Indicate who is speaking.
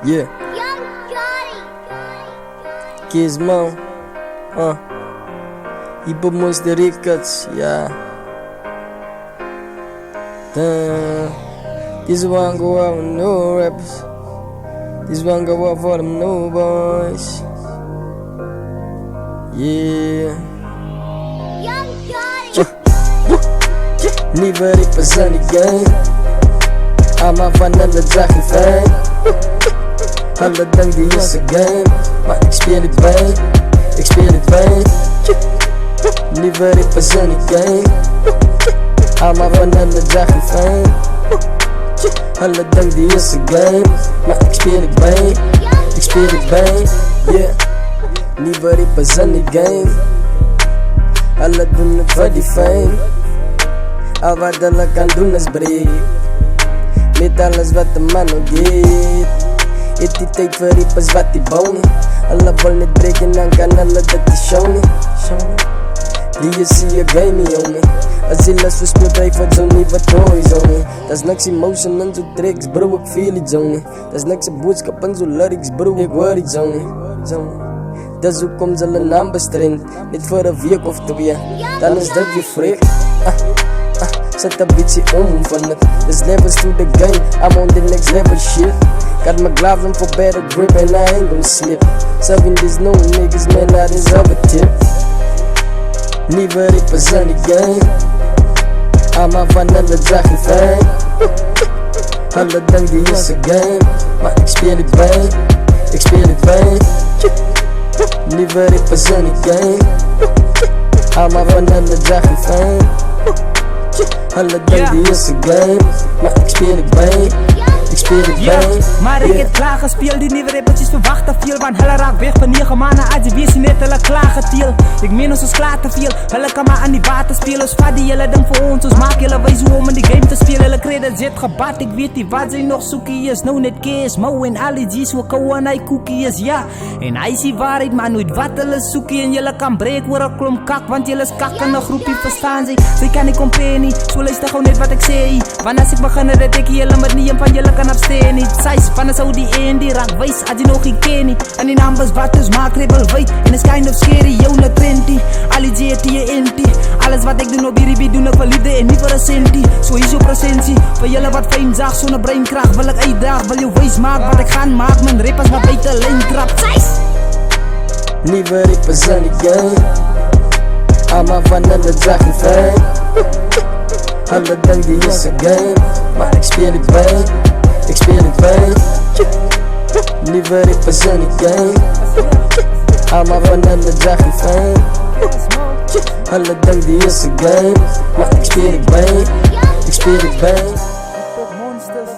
Speaker 1: Yeah. Gizmo. Iba Monster Records. Yeah. This one go out with no rappers. This one go out for them new boys. Yeah. Nieuwe rappers aan de game. Allemaal van alle dagen fijn. Alle dag die is een game. Maar ik speel het bij. Ik speel het bij. Nieuwe rappers aan de game. Allemaal van alle dagen fijn. Alle dag die is een game. Maar ik speel het bij. Ik speel het bij. Yeah. Nieuwe rappers aan de game. Alle doen het voor die fame. Al wat hulle kan doen is breek. Met alles wat de man nog geeft. Het die tijd voor rappers wat die bouwen. Alle wil niet breken, dan kan hulle dat die showen. Die is hier game jongen. Als je les verspeelt, hij wordt zo niet wat toys jongen. Dat is niks emotion en zo tracks bro, ik feel it jongen. Dat is niks boodschap en zo lyrics bro, ik hoor it jongen. Dat is hoe komt ze hun naam bestrengt. Niet voor een week of twee, dan is dat je vreek. Zet een beetje om van het. There's levels to the game, I'm on the next level shit. Got my gloves on for better grip and I ain't gon' slip. Serving these new niggas, man, I deserve a tip. Nieuwe rappers aan de game. Allemaal van alle dagen fijn. Alle dag die is een game. Maar ik speel het bij. Ik speel het bij. Nieuwe rappers aan de game. Allemaal van alle dagen fijn. Alle dag die is een game. Maar ik speel het bij. Ik speel het bij.
Speaker 2: Maar ik heb klaar gespeeld, die nieuwe rappertjes verwachten veel. Want hulle raak weg van 9 maanden uit de wees net hulle klaar getiel. Ik meen ons klaar te veel, hulle kan maar aan die water spelen. Ons vat die hele ding voor ons maak hulle wijs hoe om in die game te spelen. Hulle kreden zit gebat, ik weet niet wat zij nog zoekie is. Nou net Kees, Mo en Ali G's, we kou en hy koekie is, ja. En hy is die waarheid, maar nooit wat hulle soekie. En julle kan breek oor een klomp kak, want julle is kak in een groepie verstaan sy kan nie compare nie, so luister gauw net wat ek sê. Want as ek begin dat ek julle met nie een van julle kan absteen nie. Size van een Saudi en die raak wijs, as jy nog nie ken nie. En die naam is wat, dus maak rebel wijd. En is kind of scary, jou na trendy. Ali G het die enti. Alles wat ek doen op hierdie doen ek vir liefde en nie vir een centie. So hier is jou presentie, vir julle wat fame zag, sonder breinkracht wil ek uitdaag. Wil jou wijs maak wat ek gaan maak, mijn rappers wat buiten lijn trap. Size!
Speaker 1: Nieuwe rappers aan de game. Allemaal van alle dagen fijn. Alle dag die is een game. Maar ik speel het bij. Ik speel het bij. Nieuwe rappers aan de game. Allemaal van alle dagen fijn. Alle dag die is een game. Maar ik speel het bij. Ik speel het bij.
Speaker 2: Monsters.